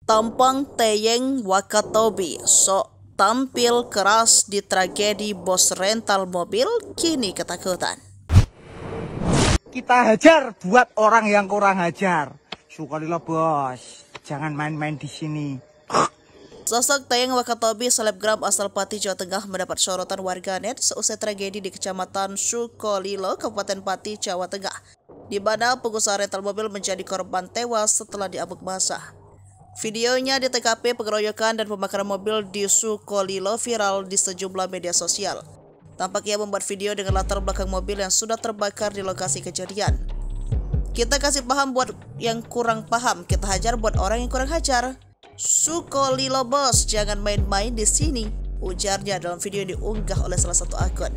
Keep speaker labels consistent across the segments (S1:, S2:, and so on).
S1: Tampang Taeyang Wakatobi sok tampil keras di tragedi bos rental mobil kini ketakutan.
S2: Kita hajar buat orang yang kurang hajar. Syukurillah bos, jangan main-main di sini.
S1: Sosok Taeyang Wakatobi, selebgram asal Pati, Jawa Tengah, mendapat sorotan warganet seusai tragedi di Kecamatan Sukolilo, Kabupaten Pati, Jawa Tengah, di mana pengusaha rental mobil menjadi korban tewas setelah diamuk massa. Videonya di TKP pengeroyokan dan pembakaran mobil di Sukolilo viral di sejumlah media sosial. Tampak ia membuat video dengan latar belakang mobil yang sudah terbakar di lokasi kejadian. Kita kasih paham buat yang kurang paham, kita hajar buat orang yang kurang hajar. Sukolilo bos, jangan main-main di sini, ujarnya dalam video yang diunggah oleh salah satu akun.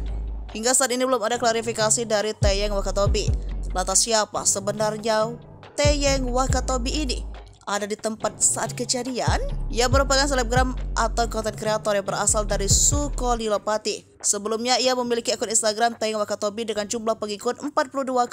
S1: Hingga saat ini belum ada klarifikasi dari Taeyang Wakatobi. Lantas siapa sebenarnya Taeyang Wakatobi ini? Ada di tempat saat kejadian? Ia merupakan selebgram atau konten kreator yang berasal dari Sukolilo Pati. Sebelumnya ia memiliki akun Instagram Taeyang Wakatobi dengan jumlah pengikut 42,7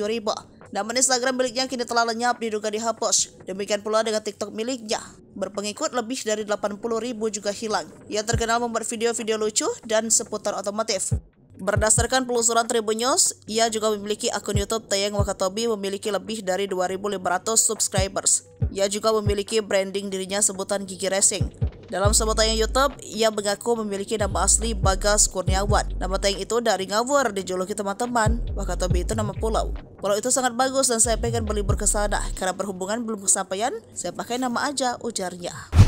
S1: ribu. Namun Instagram miliknya kini telah lenyap, diduga dihapus. Demikian pula dengan TikTok miliknya, berpengikut lebih dari 80 ribu juga hilang. Ia terkenal membuat video-video lucu dan seputar otomotif. Berdasarkan penelusuran Tribun News, ia juga memiliki akun YouTube Taeyang Wakatobi memiliki lebih dari 2.500 subscribers. Ia juga memiliki branding dirinya sebutan Gigi Racing. Dalam sebutan YouTube, ia mengaku memiliki nama asli Bagas Kurniawan. Nama Taeyang itu dari ngawur dijuluki teman-teman. Wakatobi itu nama pulau. Pulau itu sangat bagus dan saya pengen berlibur ke sana. Karena berhubungan belum kesampaian, saya pakai nama aja, ujarnya.